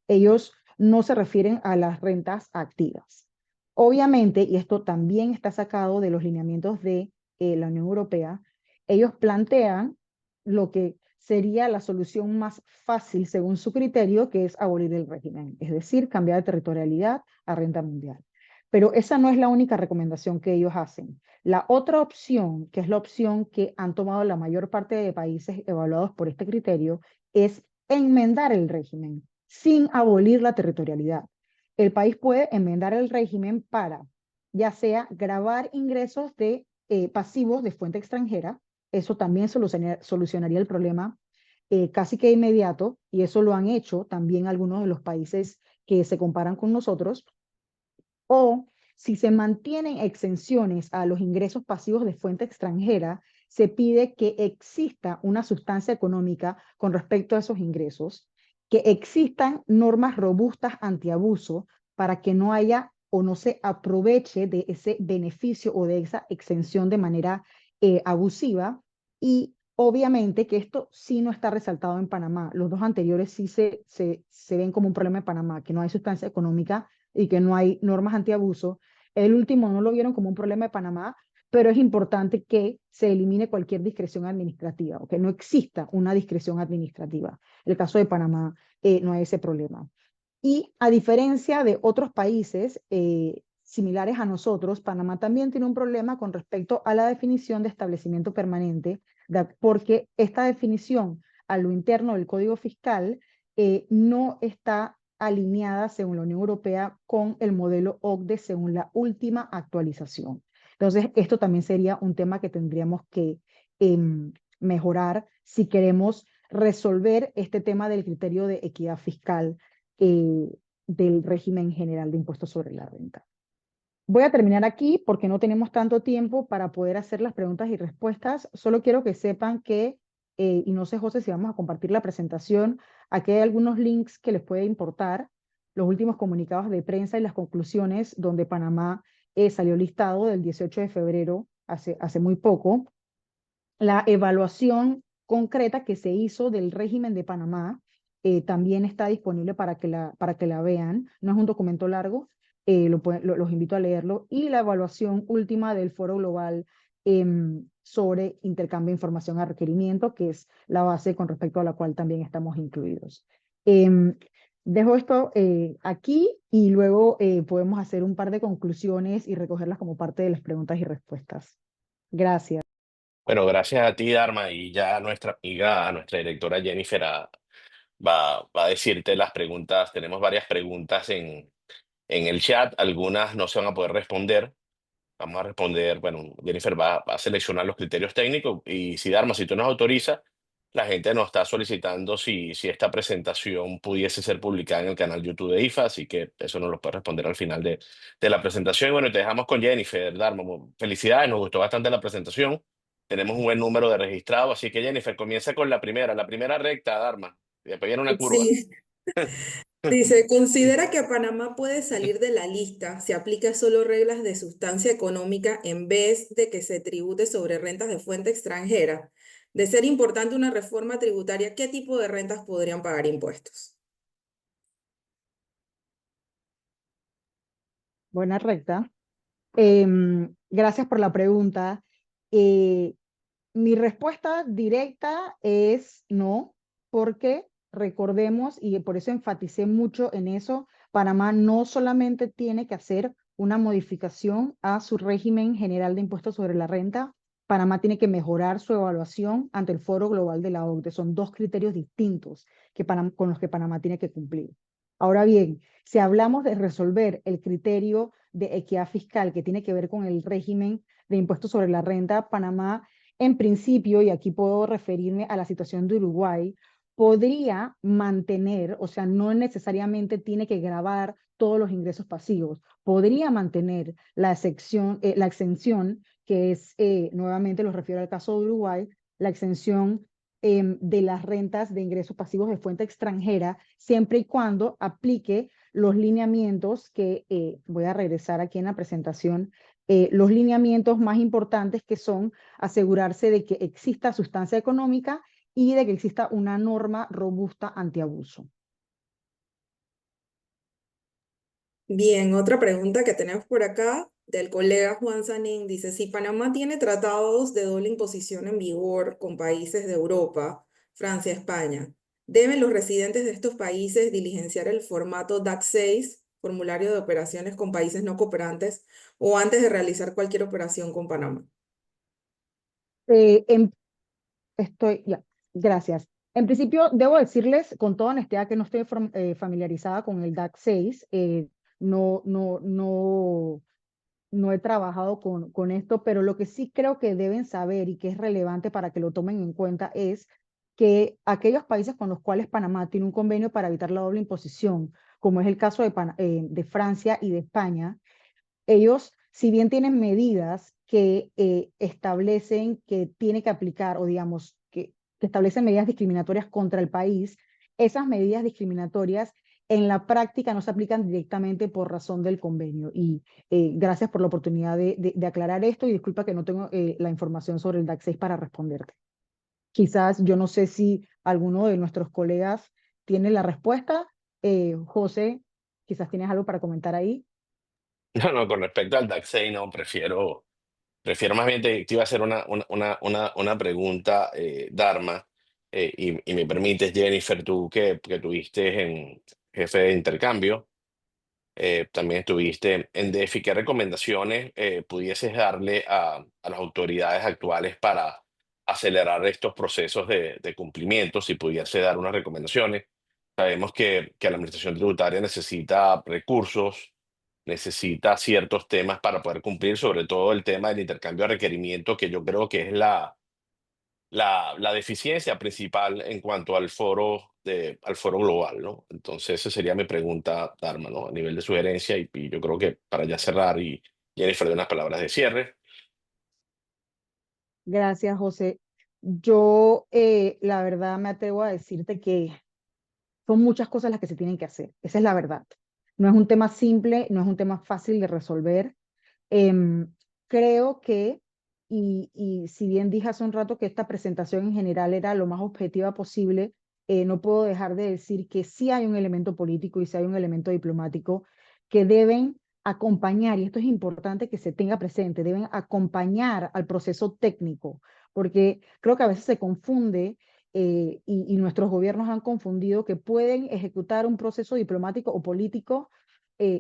Ellos no se refieren a las rentas activas. Obviamente, y esto también está sacado de los lineamientos de la Unión Europea, ellos plantean lo que sería la solución más fácil según su criterio, que es abolir el régimen, es decir, cambiar de territorialidad a renta mundial. Pero esa no es la única recomendación que ellos hacen. La otra opción, que es la opción que han tomado la mayor parte de países evaluados por este criterio, es enmendar el régimen sin abolir la territorialidad. El país puede enmendar el régimen para, ya sea gravar ingresos de pasivos de fuente extranjera, eso también solucionaría el problema casi que inmediato, y eso lo han hecho también algunos de los países que se comparan con nosotros, o si se mantienen exenciones a los ingresos pasivos de fuente extranjera, se pide que exista una sustancia económica con respecto a esos ingresos, que existan normas robustas antiabuso para que no haya o no se aproveche de ese beneficio o de esa exención de manera abusiva, y obviamente que esto sí no está resaltado en Panamá. Los dos anteriores sí se ven como un problema en Panamá, que no hay sustancia económica y que no hay normas antiabuso. El último no lo vieron como un problema de Panamá, pero es importante que se elimine cualquier discreción administrativa, o que no exista una discreción administrativa. En el caso de Panamá no hay ese problema. Y a diferencia de otros países similares a nosotros, Panamá también tiene un problema con respecto a la definición de establecimiento permanente, porque esta definición a lo interno del Código Fiscal no está alineada, según la Unión Europea, con el modelo OCDE según la última actualización. Entonces, esto también sería un tema que tendríamos que mejorar si queremos resolver este tema del criterio de equidad fiscal del régimen general de impuestos sobre la renta. Voy a terminar aquí porque no tenemos tanto tiempo para poder hacer las preguntas y respuestas. Solo quiero que sepan que, y no sé, José, si vamos a compartir la presentación, aquí hay algunos links que les puede importar, los últimos comunicados de prensa y las conclusiones donde Panamá salió listado del 18 de febrero, hace muy poco, la evaluación concreta que se hizo del régimen de Panamá también está disponible para que la vean. No es un documento largo, los invito a leerlo. Y la evaluación última del Foro Global sobre intercambio de información a requerimiento, que es la base con respecto a la cual también estamos incluidos. Dejo esto aquí y luego podemos hacer un par de conclusiones y recogerlas como parte de las preguntas y respuestas. Gracias. Bueno, gracias a ti, Dharma, y ya a nuestra amiga, a nuestra directora Jennifer, va a decirte las preguntas. Tenemos varias preguntas en el chat, algunas no se van a poder responder, Vamos a responder, bueno, Jennifer va a seleccionar los criterios técnicos y si Dharma, si tú nos autorizas, la gente nos está solicitando si esta presentación pudiese ser publicada en el canal YouTube de IFA, así que eso nos lo puede responder al final de la presentación. Y bueno, te dejamos con Jennifer, Dharma. Felicidades, nos gustó bastante la presentación. Tenemos un buen número de registrados, así que Jennifer, comienza con la primera recta, Dharma. Y después viene una curva. Sí. Dice, considera que Panamá puede salir de la lista si aplica solo reglas de sustancia económica en vez de que se tribute sobre rentas de fuente extranjera. De ser importante una reforma tributaria, ¿qué tipo de rentas podrían pagar impuestos? Buena recta. Gracias por la pregunta. Mi respuesta directa es no, porque recordemos, y por eso enfaticé mucho en eso, Panamá no solamente tiene que hacer una modificación a su régimen general de impuestos sobre la renta, Panamá tiene que mejorar su evaluación ante el Foro Global de la OCDE. Son dos criterios distintos con los que Panamá tiene que cumplir. Ahora bien, si hablamos de resolver el criterio de equidad fiscal que tiene que ver con el régimen de impuestos sobre la renta, Panamá, en principio, y aquí puedo referirme a la situación de Uruguay, podría mantener, o sea, no necesariamente tiene que gravar todos los ingresos pasivos, podría mantener la exención, que es, nuevamente lo refiero al caso de Uruguay, la exención de las rentas de ingresos pasivos de fuente extranjera, siempre y cuando aplique los lineamientos que voy a regresar aquí en la presentación, los lineamientos más importantes que son asegurarse de que exista sustancia económica y de que exista una norma robusta antiabuso. Bien, otra pregunta que tenemos por acá del colega Juan Sanín dice, si Panamá tiene tratados de doble imposición en vigor con países de Europa, Francia, España, ¿deben los residentes de estos países diligenciar el formato DAC 6, formulario de operaciones con países no cooperantes, o antes de realizar cualquier operación con Panamá? Eh, en- ya, gracias. En principio, debo decirles con toda honestidad que no estoy familiarizada con el DAC 6. No, no, no, no he trabajado con esto, pero lo que sí creo que deben saber y que es relevante para que lo tomen en cuenta es que aquellos países con los cuales Panamá tiene un convenio para evitar la doble imposición, como es el caso de Francia y de España, ellos, si bien tienen medidas que establecen que tiene que aplicar, o digamos, que establecen medidas discriminatorias contra el país, esas medidas discriminatorias en la práctica no se aplican directamente por razón del convenio. Y gracias por la oportunidad de aclarar esto y disculpa que no tengo la información sobre el DAC 6 para responderte. Quizás, yo no sé si alguno de nuestros colegas tiene la respuesta. José, quizás tienes algo para comentar ahí. No, no, con respecto al DAX-6, no, prefiero más bien, te iba a hacer una pregunta, Dharma, y me permites, Jennifer, tú que tuviste en jefe de intercambio, también estuviste en DEFI, ¿qué recomendaciones pudieses darle a las autoridades actuales para acelerar estos procesos de cumplimiento? Si pudiese dar unas recomendaciones. Sabemos que la administración tributaria necesita recursos, necesita ciertos temas para poder cumplir, sobre todo el tema del intercambio de requerimientos, que yo creo que es la deficiencia principal en cuanto al foro global, ¿no? Entonces, esa sería mi pregunta, Dharma, ¿no? A nivel de sugerencia, y yo creo que para ya cerrar, y Jennifer, de unas palabras de cierre. Gracias, José. Yo, la verdad, me atrevo a decirte que son muchas cosas las que se tienen que hacer. Esa es la verdad. No es un tema simple, no es un tema fácil de resolver. Em, Creo que, y si bien dije hace un rato que esta presentación en general era lo más objetiva posible, no puedo dejar de decir que sí hay un elemento político y sí hay un elemento diplomático que deben acompañar, y esto es importante que se tenga presente, deben acompañar al proceso técnico, porque creo que a veces se confunde y nuestros gobiernos han confundido que pueden ejecutar un proceso diplomático o político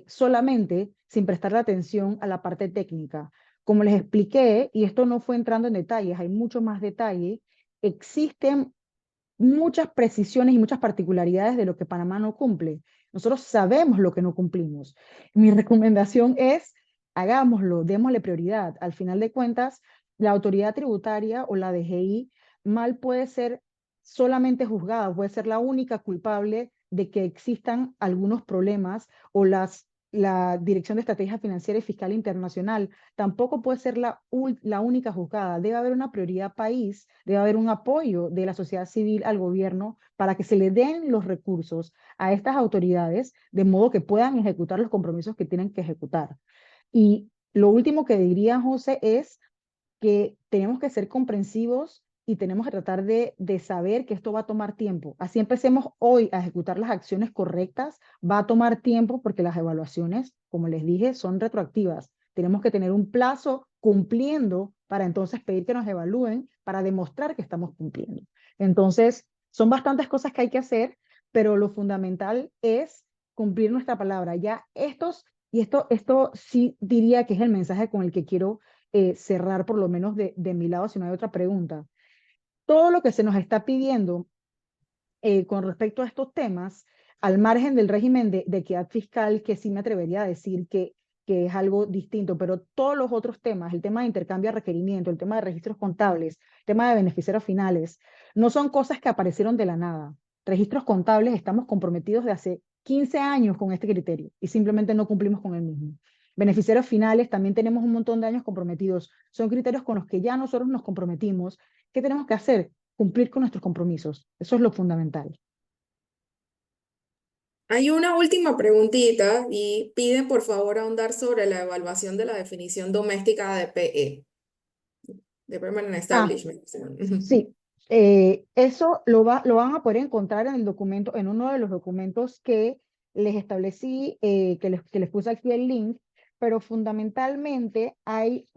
solamente sin prestarle atención a la parte técnica. Como les expliqué, y esto no fue entrando en detalles, hay mucho más detalle, existen muchas precisiones y muchas particularidades de lo que Panamá no cumple. Nosotros sabemos lo que no cumplimos. Mi recomendación es hagámoslo, démosle prioridad. Al final de cuentas, la autoridad tributaria o la DGI mal puede ser solamente juzgada, puede ser la única culpable de que existan algunos problemas, o la Dirección de Estrategia Financiera y Fiscal Internacional tampoco puede ser la única juzgada. Debe haber una prioridad país, debe haber un apoyo de la sociedad civil al gobierno para que se le den los recursos a estas autoridades de modo que puedan ejecutar los compromisos que tienen que ejecutar. Y lo último que diría, José, es que tenemos que ser comprensivos y tenemos que tratar de saber que esto va a tomar tiempo. Así empecemos hoy a ejecutar las acciones correctas, va a tomar tiempo porque las evaluaciones, como les dije, son retroactivas. Tenemos que tener un plazo cumpliendo para entonces pedir que nos evalúen para demostrar que estamos cumpliendo. Entonces, son bastantes cosas que hay que hacer, pero lo fundamental es cumplir nuestra palabra. Ya esto sí diría que es el mensaje con el que quiero cerrar, por lo menos de mi lado, si no hay otra pregunta. Todo lo que se nos está pidiendo con respecto a estos temas, al margen del régimen de equidad fiscal, que sí me atrevería a decir que es algo distinto, pero todos los otros temas, el tema de intercambio de requerimiento, el tema de registros contables, el tema de beneficiarios finales, no son cosas que aparecieron de la nada. Registros contables estamos comprometidos de hace 15 años con este criterio y simplemente no cumplimos con el mismo. Beneficiarios finales también tenemos un montón de años comprometidos. Son criterios con los que ya nosotros nos comprometimos. ¿Qué tenemos que hacer? Cumplir con nuestros compromisos. Eso es lo fundamental. Hay una última preguntita y piden por favor ahondar sobre la evaluación de la definición doméstica de PE, de Permanent Ah, Establishment. sí. Eso lo van a poder encontrar en el documento, en uno de los documentos que les establecí, que les puse aquí el link, pero fundamentalmente hay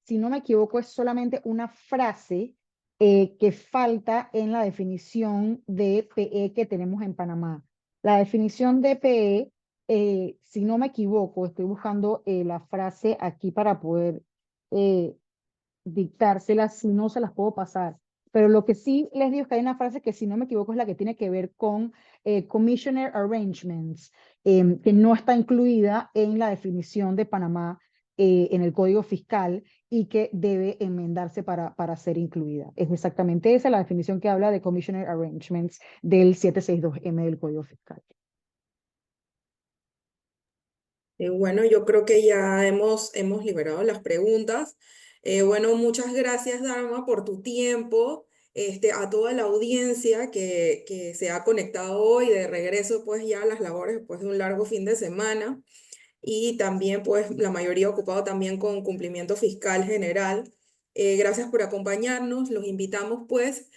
si no me equivoco, es solamente una frase que falta en la definición de PE que tenemos en Panamá. La definición de PE, si no me equivoco, estoy buscando la frase aquí para poder eh, dictárselas, si no se las puedo pasar. Pero lo que sí les digo es que hay una frase que, si no me equivoco, es la que tiene que ver con Commissioner Arrangements, que no está incluida en la definición de Panamá en el Código Fiscal y que debe enmendarse para ser incluida. Es exactamente esa la definición que habla de Commissioner Arrangements del 762M del Código Fiscal. Bueno, yo creo que ya hemos liberado las preguntas. Bueno, muchas gracias, Dharma, por tu tiempo. A toda la audiencia que se ha conectado hoy de regreso, pues ya a las labores después de un largo fin de semana. Y también, pues, la mayoría ocupado también con cumplimiento fiscal general. Gracias por acompañarnos. Los invitamos, pues,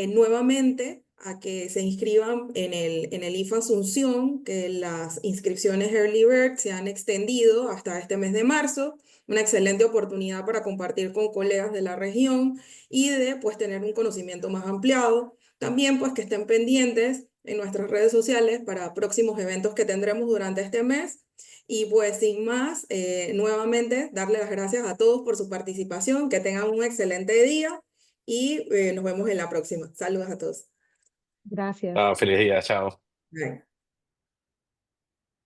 nuevamente a que se inscriban en el IFA Asunción, que las inscripciones Early Bird se han extendido hasta este mes de marzo. Una excelente oportunidad para compartir con colegas de la región y de, pues, tener un conocimiento más ampliado. También, pues, que estén pendientes en nuestras redes sociales para próximos eventos que tendremos durante este mes. Y pues sin más, nuevamente darle las gracias a todos por su participación, que tengan un excelente día y nos vemos en la próxima. Saludos a todos. Gracias. Ah, feliz día, chao. Bye.